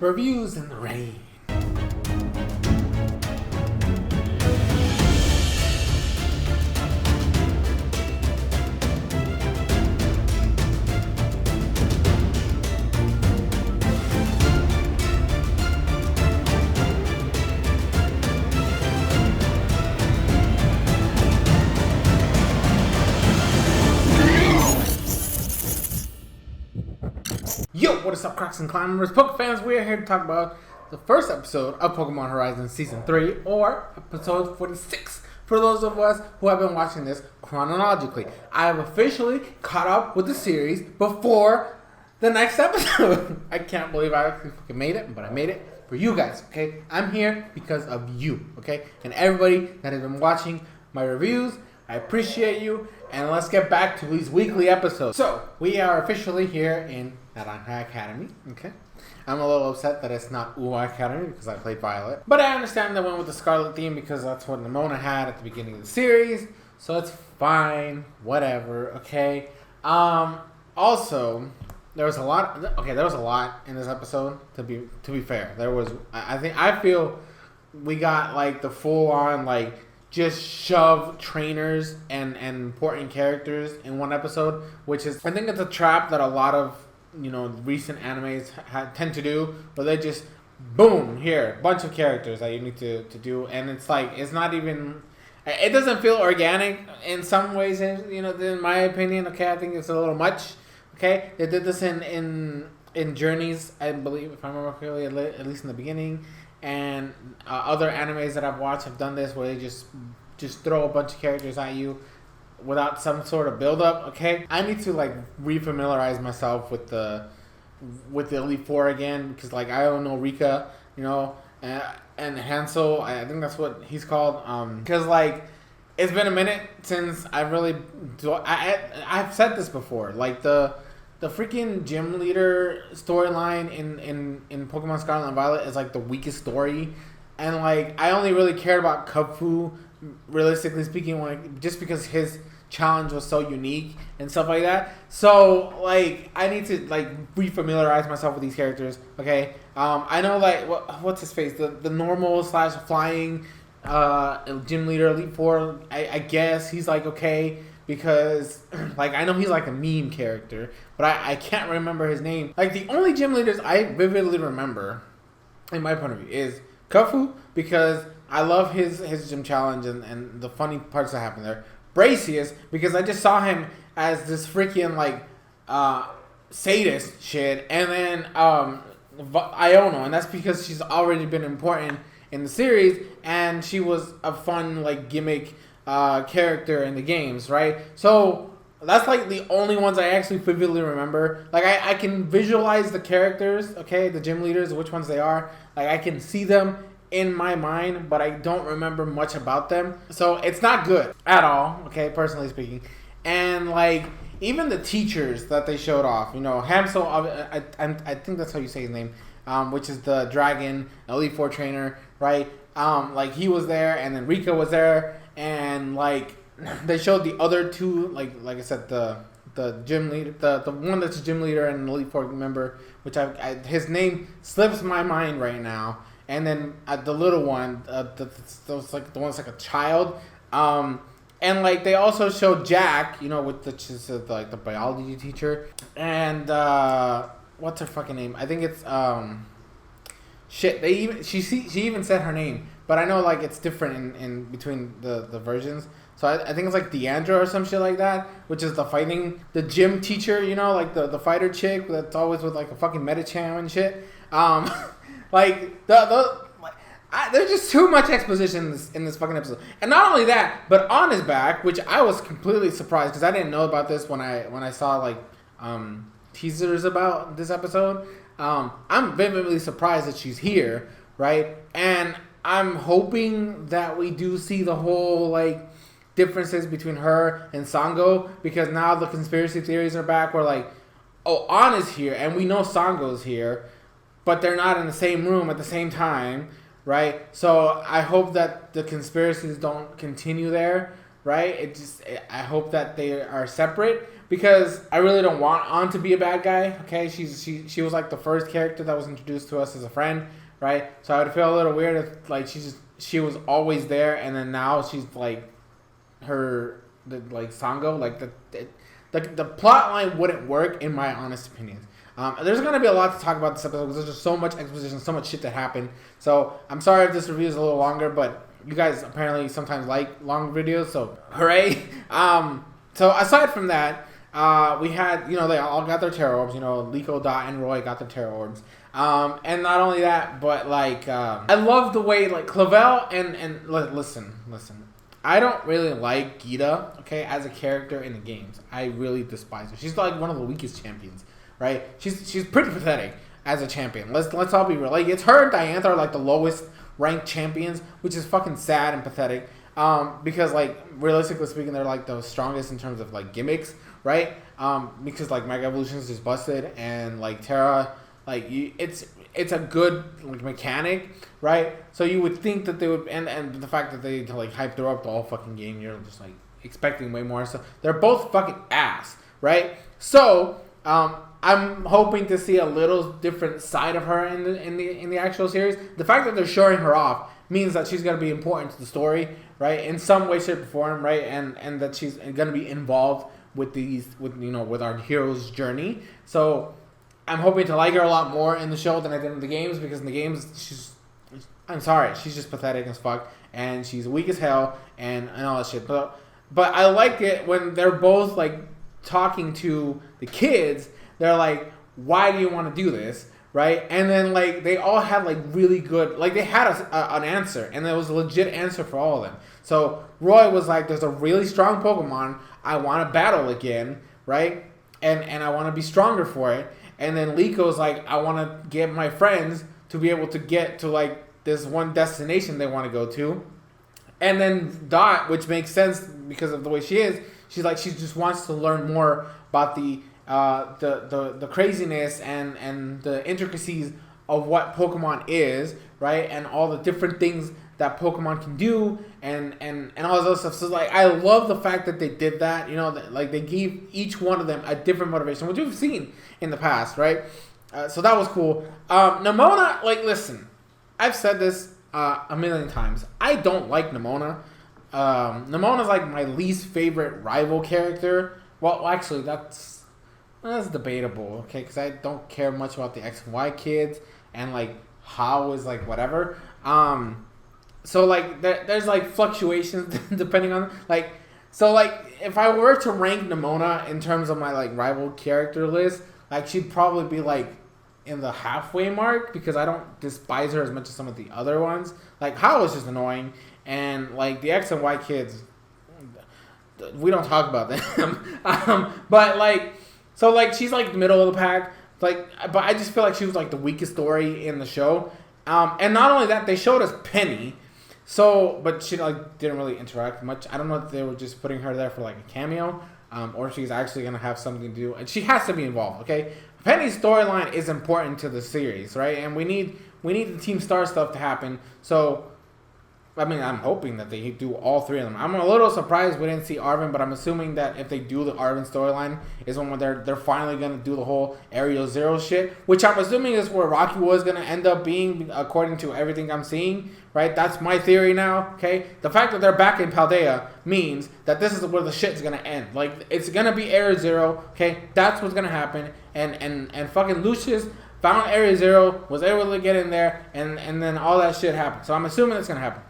Reviews in the rain. Yo, what is up, Crocs and Clown members, Poke fans? We are here to talk about the first episode of Pokemon Horizon Season 3, or episode 46, for those of us who have been watching this chronologically. I have officially caught up with the series before the next episode. I can't believe I actually fucking made it, but I made it for you guys, okay? I'm here because of you, okay? And everybody that has been watching my reviews, I appreciate you, and let's get back to these weekly episodes. So, we are officially here in Naranja Academy, okay? I'm a little upset that it's not Ua Academy because I played Violet. But I understand they went with the Scarlet theme because that's what Nimona had at the beginning of the series. So it's fine, whatever, okay? Also, there was a lot in this episode, to be fair. There was, I feel we got like the full on like just shove trainers and important characters in one episode, which is, I think it's a trap that a lot of, recent animes tend to do, where they just, boom, here, bunch of characters that you need to do, and it's like, it's not even, it doesn't feel organic in some ways, in my opinion, okay? I think it's a little much, okay? They did this in Journeys, I believe, if I remember correctly, at least in the beginning. And other animes that I've watched have done this, where they just throw a bunch of characters at you without some sort of build up. Okay, I need to like refamiliarize myself with the Elite Four again, because like I don't know Rika, and Hansel. I think that's what he's called. Because like it's been a minute since I really I've said this before. Like the freaking gym leader storyline in Pokemon Scarlet and Violet is like the weakest story, and like I only really cared about Kubfu, realistically speaking, like just because his challenge was so unique and stuff like that. So like I need to like refamiliarize myself with these characters. Okay, I know like what's his face, the normal / flying gym leader Elite Four. I guess he's like okay. Because, like, I know he's like a meme character, but I can't remember his name. Like, the only gym leaders I vividly remember, in my point of view, is Kubfu, because I love his gym challenge and the funny parts that happen there. Bracius, because I just saw him as this freaking, like, sadist shit. And then, Iono, and that's because she's already been important in the series, and she was a fun, like, gimmick character in the games, right? So that's like the only ones I actually vividly remember. Like I can visualize the characters, okay, the gym leaders, which ones they are. Like I can see them in my mind, but I don't remember much about them. So it's not good at all, okay, personally speaking. And like even the teachers that they showed off, Hansel, I think that's how you say his name, which is the Dragon Elite Four trainer, right? Like he was there, and then Rika was there. And like they showed the other two, like I said, the gym leader, the one that's a gym leader and an Elite Four member, which his name slips my mind right now. And then the little one, those like the one's like a child. And like they also showed Jack, which is like the biology teacher. And what's her fucking name? I think it's she even said her name. But I know, like, it's different in between the versions. So I think it's, like, Deandra or some shit like that, which is the gym teacher, like, the fighter chick that's always with, like, a fucking Medicham and shit. Like, there's just too much exposition in this fucking episode. And not only that, but on his back, which I was completely surprised, because I didn't know about this when I saw, like, teasers about this episode. I'm vividly surprised that she's here, right? And I'm hoping that we do see the whole, like, differences between her and Sango, because now the conspiracy theories are back where, like, oh, An is here, and we know Sango's here, but they're not in the same room at the same time, right? So I hope that the conspiracies don't continue there, right? I hope that they are separate, because I really don't want An to be a bad guy. Okay, she was like the first character that was introduced to us as a friend, right? So I would feel a little weird if like she was always there, and then now she's like Sango, like the plot line wouldn't work in my honest opinion. There's going to be a lot to talk about this episode because there's just so much exposition, so much shit that happened. So I'm sorry if this review is a little longer, but you guys apparently sometimes like long videos, so hooray. So aside from that, we had, they all got their tarot orbs. Liko, Dot, and Roy got their tarot orbs. And not only that, but like, I love the way like Clavel and listen. I don't really like Gita, okay, as a character in the games. I really despise her. She's like one of the weakest champions, right? She's pretty pathetic as a champion. Let's all be real. Like, it's her and Diantha are like the lowest ranked champions, which is fucking sad and pathetic. Because like realistically speaking, they're like the strongest in terms of like gimmicks, right? Because like Mega Evolution is just busted, and like Terra, like it's a good like mechanic, right? So you would think that they would, and the fact that they like hyped her up the whole fucking game, you're just like expecting way more. So they're both fucking ass, right? So I'm hoping to see a little different side of her in the actual series. The fact that they're showing her off means that she's gonna be important to the story, right? In some way, shape, or form, right? And that she's gonna be involved with with our hero's journey. So I'm hoping to like her a lot more in the show than I did in the games, because in the games I'm sorry, she's just pathetic as fuck, and she's weak as hell, and all that shit. But I like it when they're both like talking to the kids. They're like, why do you want to do this, right? And then like they all had like really good, like they had an answer, and there was a legit answer for all of them. So Roy was like, there's a really strong Pokemon I want to battle again, right? And I want to be stronger for it. And then Liko's like, I want to get my friends to be able to get to like this one destination they want to go to. And then Dot, which makes sense because of the way she is, she's like, she just wants to learn more about the craziness and the intricacies of what Pokemon is, right? And all the different things that Pokemon can do, and all this other stuff. So like, I love the fact that they did that. Like they gave each one of them a different motivation, which we've seen in the past, right? So that was cool. Nemona, like, listen, I've said this a million times. I don't like Nemona. Nemona's like my least favorite rival character. Well, actually, that's debatable, okay? Because I don't care much about the X and Y kids, and like How is like whatever. So like there's like fluctuations depending on like. So like if I were to rank Nemona in terms of my like rival character list, like she'd probably be like in the halfway mark, because I don't despise her as much as some of the other ones. Like How is just annoying, and like the X and Y kids, we don't talk about them. But like, so like she's like the middle of the pack. Like, but I just feel like she was like the weakest story in the show. And not only that, they showed us Penny. So, but she like didn't really interact much. I don't know if they were just putting her there for like a cameo, or if she's actually gonna have something to do. And she has to be involved, okay? Penny's storyline is important to the series, right? And we need the Team Star stuff to happen. So, I mean, I'm hoping that they do all three of them. I'm a little surprised we didn't see Arvin, but I'm assuming that if they do the Arvin storyline, is when they're finally gonna do the whole Area Zero shit, which I'm assuming is where Rocky was gonna end up being, according to everything I'm seeing. Right? That's my theory now. Okay, the fact that they're back in Paldea means that this is where the shit's gonna end. Like, it's gonna be Area Zero. Okay, that's what's gonna happen. And fucking Lucius found Area Zero, was able to get in there, and then all that shit happened. So I'm assuming it's gonna happen.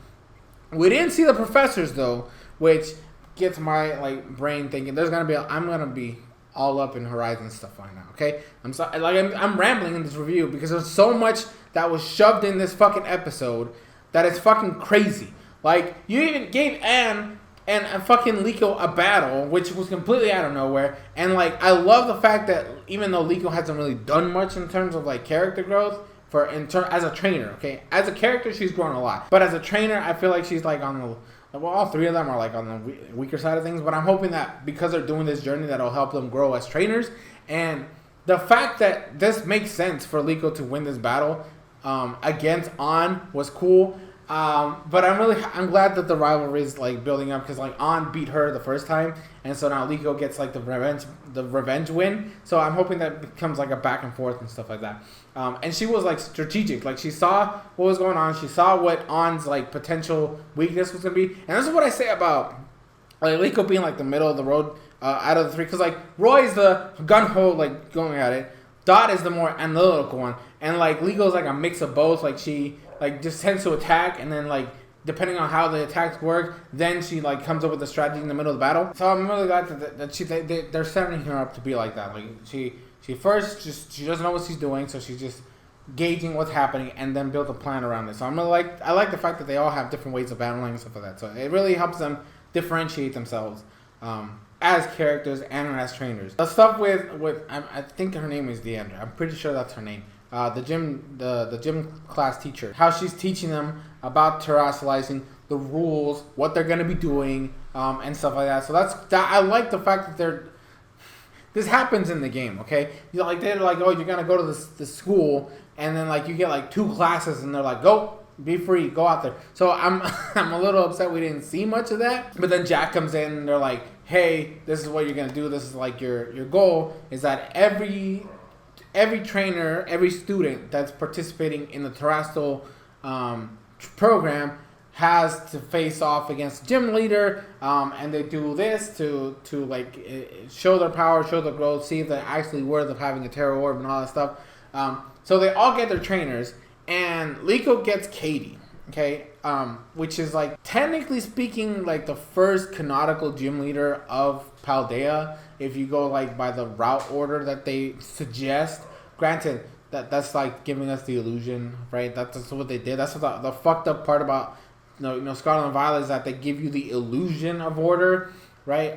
We didn't see the professors though, which gets my like brain thinking I'm gonna be all up in Horizon stuff right now. Okay, I'm sorry, like I'm rambling in this review because there's so much that was shoved in this fucking episode that it's fucking crazy. Like, you even gave Anne and fucking Liko a battle, which was completely out of nowhere. And like, I love the fact that even though Liko hasn't really done much in terms of like character growth, as a trainer, okay? As a character, she's grown a lot. But as a trainer, I feel like she's like on the, well, all three of them are like on the weaker side of things. But I'm hoping that because they're doing this journey, that'll help them grow as trainers. And the fact that this makes sense for Liko to win this battle against An was cool. But I'm glad that the rivalry is like building up because like An beat her the first time, and so now Liko gets like the revenge win. So I'm hoping that becomes like a back and forth and stuff like that. And she was like strategic, like she saw what was going on, she saw what An's like potential weakness was gonna be, and this is what I say about like Liko being like the middle of the road out of the three, because like Roy's the gun ho like going at it, Dot is the more analytical one, and like Liko's like a mix of both. Like she like just tends to attack, and then like depending on how the attacks work, then she like comes up with a strategy in the middle of the battle. So I'm really glad that they're setting her up to be like that. Like she first she doesn't know what she's doing, so she's just gauging what's happening and then build a plan around it. So I like the fact that they all have different ways of battling and stuff like that. So it really helps them differentiate themselves as characters and as trainers. The stuff with I think her name is Deandra. I'm pretty sure that's her name. The gym class teacher. How she's teaching them about terrestrializing, the rules, what they're gonna be doing, and stuff like that. So I like the fact that this happens in the game, okay? They're like, oh, you're gonna go to this school, and then like you get like 2 classes, and they're like, go, be free, go out there. So I'm a little upset we didn't see much of that. But then Jack comes in, and they're like, hey, this is what you're gonna do. This is like your goal is that every trainer, every student that's participating in the terrestrial program has to face off against the gym leader, and they do this to like show their power, show their growth, see if they're actually worth of having a terror orb and all that stuff. So they all get their trainers, and Liko gets Katie, okay, which is like technically speaking like the first canonical gym leader of Paldea, if you go like by the route order that they suggest. Granted, that's like giving us the illusion, right? That's what they did. That's what the fucked up part about Scarlet and Violet is that they give you the illusion of order, right?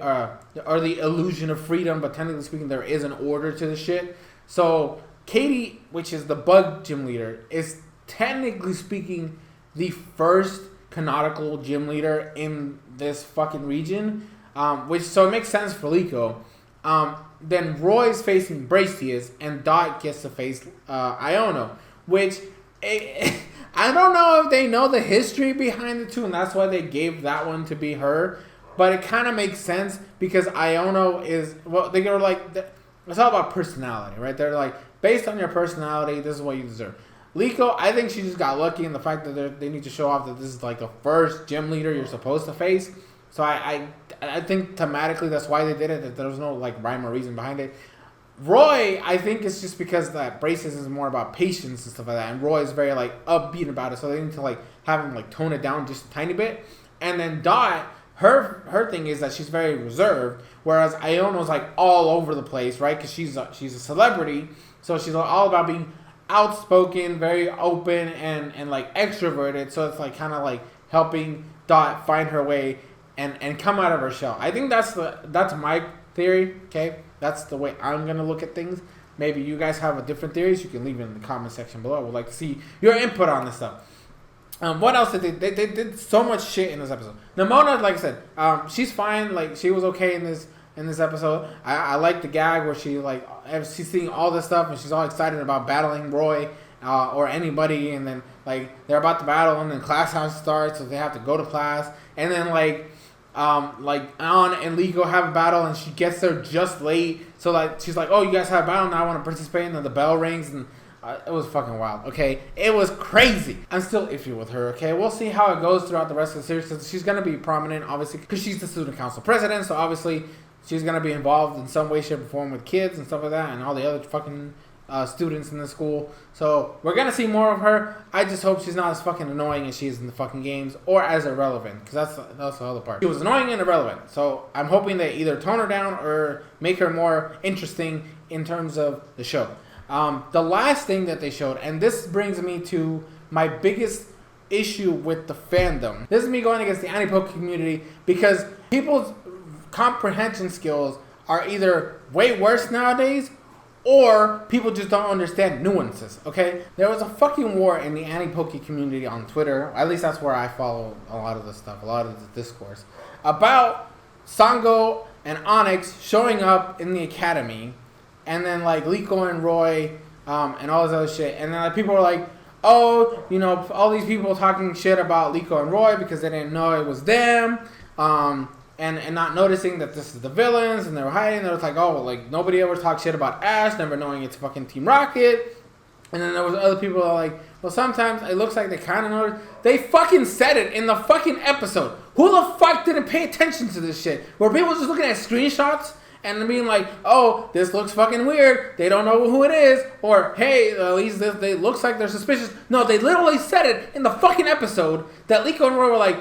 Or the illusion of freedom, but technically speaking, there is an order to the shit. So Katie, which is the bug gym leader, is technically speaking the first canonical gym leader in this fucking region, so it makes sense for Liko. Then Roy's facing Bracius, and Dot gets to face Iono, which I don't know if they know the history behind the two, and that's why they gave that one to be her. But it kind of makes sense because Iono is, well, they go like, it's all about personality, right? They're like, based on your personality, this is what you deserve. Liko, I think she just got lucky in the fact that they need to show off that this is like the first gym leader you're supposed to face. So I think thematically that's why they did it, that there was no like rhyme or reason behind it. Roy, I think it's just because that Braces is more about patience and stuff like that, and Roy is very like upbeat about it, so they need to like have him like tone it down just a tiny bit. And then Dot, her thing is that she's very reserved, whereas Iono's like all over the place, right? Because she's a celebrity, so she's all about being outspoken, very open, and like extroverted. So it's like kind of like helping Dot find her way and come out of her shell. I think that's my theory. Okay, that's the way I'm gonna look at things. Maybe you guys have a different theories. You can leave it in the comment section below. I would like to see your input on this stuff. What else did they did so much shit in this episode. Nimona, like I said, she's fine. Like she was okay in this episode. I like the gag where she's seeing all this stuff and she's all excited about battling Roy or anybody, and then like they're about to battle and then class house starts, so they have to go to class, and then like An and Liko have a battle and she gets there just late, so like she's like, oh, you guys have a battle now, I want to participate, and then the bell rings, and it was fucking wild. Okay, it was crazy. I'm still iffy with her. Okay, we'll see how it goes throughout the rest of the series, because she's gonna be prominent, obviously, because she's the student council president, so obviously she's gonna be involved in some way, shape, or form with kids and stuff like that, and all the other fucking students in the school. So we're gonna see more of her. I just hope she's not as fucking annoying as she is in the fucking games, or as irrelevant, because that's the other part. She was annoying and irrelevant, so I'm hoping they either tone her down or make her more interesting in terms of the show. The last thing that they showed, and this brings me to my biggest issue with the fandom. This is me going against the anipoke community, because people's comprehension skills are either way worse nowadays, or people just don't understand nuances, okay? There was a fucking war in the anipoke community on Twitter, at least that's where I follow a lot of this stuff, a lot of the discourse, about Sango and Onyx showing up in the academy, and then like Liko and Roy, and all this other shit, and then like people were like, oh, you know, all these people talking shit about Liko and Roy because they didn't know it was them, and not noticing that this is the villains, and they were hiding. They was like, oh, like nobody ever talks shit about Ash, never knowing it's fucking Team Rocket. And then there was other people that are like, well, sometimes it looks like they kind of know. They fucking said it in the fucking episode. Who the fuck didn't pay attention to this shit? Were people just looking at screenshots and being like, oh, this looks fucking weird. They don't know who it is. Or, hey, at least they looks like they're suspicious. No, they literally said it in the fucking episode that Liko and Roy were like,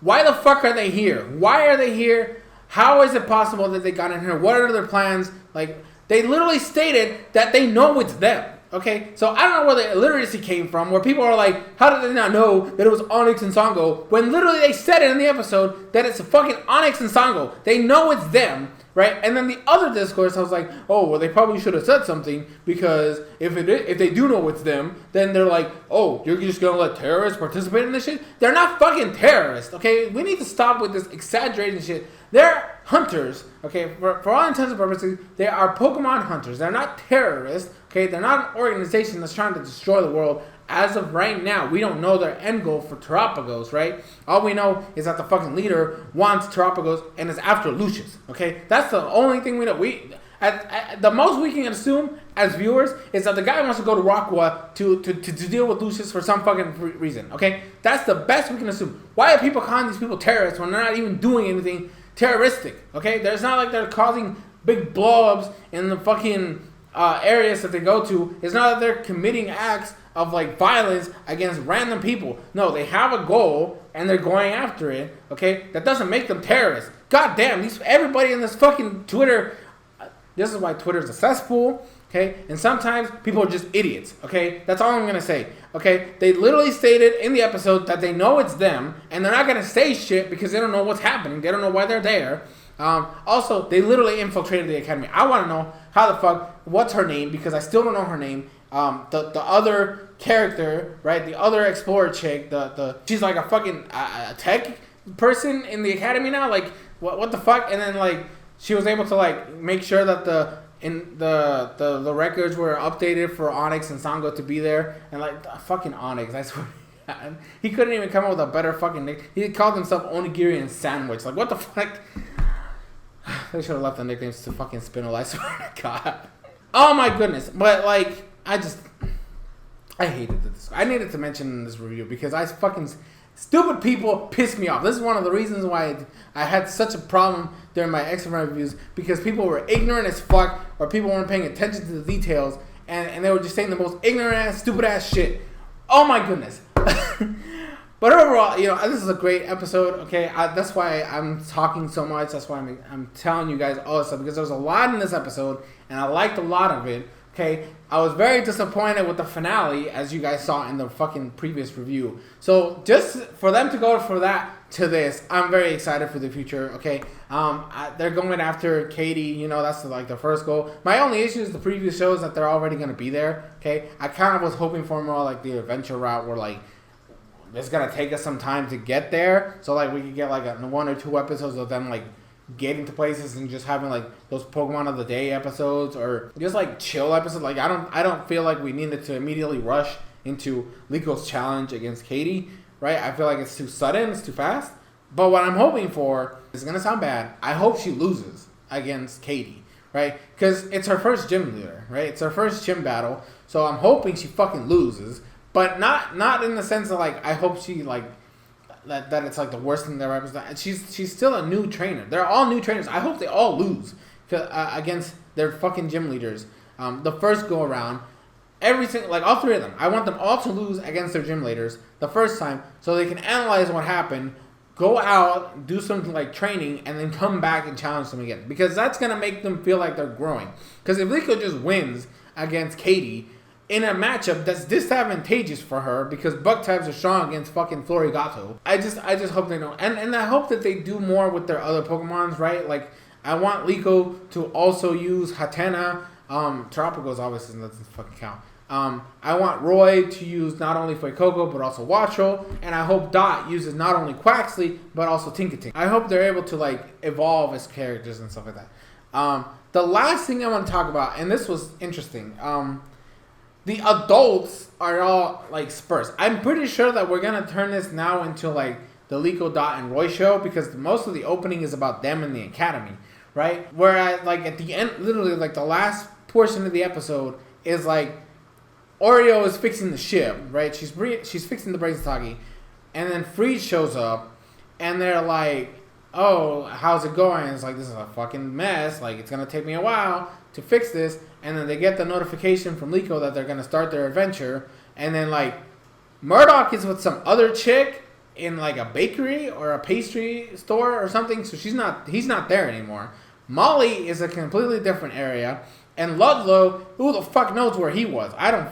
why the fuck are they here? Why are they here? How is it possible that they got in here? What are their plans? Like, they literally stated that they know it's them. Okay, so I don't know where the illiteracy came from, where people are like, how did they not know that it was Onyx and Sango, when literally they said it in the episode that it's fucking Onyx and Sango. They know it's them, right? And then the other discourse, I was like, oh, well, they probably should have said something, because if they do know it's them, then they're like, oh, you're just gonna let terrorists participate in this shit? They're not fucking terrorists, okay? We need to stop with this exaggerating shit. They're hunters, okay? For all intents and purposes, they are Pokemon hunters. They're not terrorists, okay? They're not an organization that's trying to destroy the world. As of right now, we don't know their end goal for Terapagos, right? All we know is that the fucking leader wants Terapagos and is after Lucius, okay? That's the only thing we know. The most we can assume as viewers is that the guy wants to go to Rockwa to deal with Lucius for some fucking reason, okay? That's the best we can assume. Why are people calling these people terrorists when they're not even doing anything terroristic, okay? There's not like they're causing big blow-ups in the fucking areas that they go to. It's not that they're committing acts of like violence against random people. No, they have a goal and they're going after it, okay? That doesn't make them terrorists. God damn, everybody in this fucking Twitter, this is why Twitter's a cesspool, okay? And sometimes people are just idiots, okay? That's all I'm gonna say, okay? They literally stated in the episode that they know it's them, and they're not gonna say shit because they don't know what's happening. They don't know why they're there. Also, they literally infiltrated the academy. I want to know how the fuck, what's her name, because I still don't know her name. The other character, right? The other explorer chick, she's like a fucking tech person in the academy now. Like, what the fuck? And then like she was able to like make sure that the records were updated for Onyx and Sango to be there. And like fucking Onyx, I swear. He couldn't even come up with a better fucking nickname. He called himself Onigiri and Sandwich. Like, what the fuck? They should have left the nicknames to fucking Spinel, I swear to God. Oh my goodness. But like, I hated this. I needed to mention in this review because stupid people piss me off. This is one of the reasons why I had such a problem during my X-Men reviews, because people were ignorant as fuck, or people weren't paying attention to the details, and they were just saying the most ignorant ass, stupid ass shit. Oh my goodness. But overall, you know, this is a great episode, okay? That's why I'm talking so much. That's why I'm telling you guys all this stuff, because there's a lot in this episode, and I liked a lot of it, okay? I was very disappointed with the finale, as you guys saw in the fucking previous review. So just for them to go from that to this, I'm very excited for the future, okay? They're going after Katie, you know, that's like the first goal. My only issue is the previous shows that they're already going to be there, okay? I kind of was hoping for more like the adventure route where like, it's going to take us some time to get there. So like we could get like 1 or 2 episodes of them like getting to places and just having like those Pokemon of the Day episodes, or just like chill episodes. Like I don't feel like we needed to immediately rush into Liko's challenge against Katie, right? I feel like it's too sudden, it's too fast. But what I'm hoping for is going to sound bad. I hope she loses against Katie, right? Because it's her first gym leader, right? It's her first gym battle. So I'm hoping she fucking loses. But not in the sense of like, I hope she like that it's like the worst thing they've ever done. She's still a new trainer. They're all new trainers. I hope they all lose against their fucking gym leaders. The first go around, everything, like all 3 of them. I want them all to lose against their gym leaders the first time, so they can analyze what happened, go out, do something like training, and then come back and challenge them again. Because that's gonna make them feel like they're growing. Because if Liko just wins against Katie in a matchup that's disadvantageous for her, because bug types are strong against fucking Florigato, I just hope they don't. And I hope that they do more with their other Pokemons, right? Like, I want Liko to also use Hatena. Terapagos obviously doesn't fucking count. I want Roy to use not only Fuecoco, but also Watchel. And I hope Dot uses not only Quaxley, but also Tinkating. I hope they're able to, like, evolve as characters and stuff like that. The last thing I want to talk about, and this was interesting, the adults are all like Spurs. I'm pretty sure that we're gonna turn this now into like the Liko, Dot, and Roy show, because most of the opening is about them in the academy, right? Whereas like at the end, literally like the last portion of the episode is like Oreo is fixing the ship, right? She's fixing the Braizatagi, and then Freed shows up, and they're like, "Oh, how's it going?" And it's like, "This is a fucking mess. Like, it's gonna take me a while to fix this." And then they get the notification from Liko that they're gonna start their adventure, and then like Murdoch is with some other chick in like a bakery or a pastry store or something. So he's not there anymore. Molly is a completely different area. And Ludlow, who the fuck knows where he was? I didn't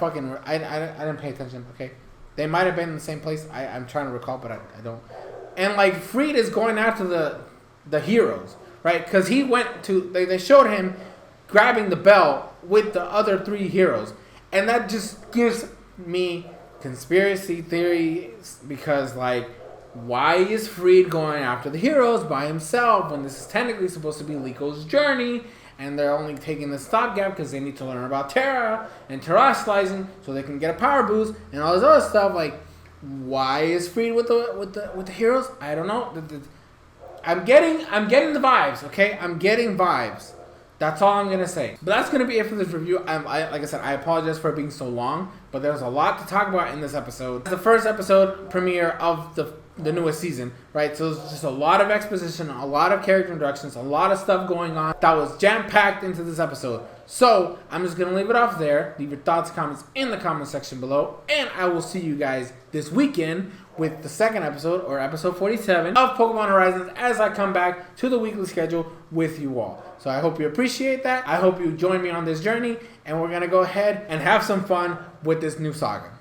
pay attention, okay? They might have been in the same place. I'm trying to recall, but I don't. And like Freed is going after the heroes, right? Because he went to, they showed him grabbing the belt with the other 3 heroes. And that just gives me conspiracy theories, because like, why is Freed going after the heroes by himself when this is technically supposed to be Liko's journey? And they're only taking the stopgap because they need to learn about Terra and terrestrializing so they can get a power boost and all this other stuff. Like, why is Freed with the heroes? I don't know. I'm getting the vibes. Okay, I'm getting vibes. That's all I'm gonna say. But that's gonna be it for this review. Like I said, I apologize for it being so long, but there's a lot to talk about in this episode. It's the first episode premiere of the newest season, right? So it's just a lot of exposition, a lot of character introductions, a lot of stuff going on that was jam-packed into this episode. So I'm just gonna leave it off there. Leave your thoughts and comments in the comment section below, and I will see you guys this weekend with the second episode, or episode 47 of Pokemon Horizons, as I come back to the weekly schedule with you all. So I hope you appreciate that. I hope you join me on this journey, and we're gonna go ahead and have some fun with this new saga.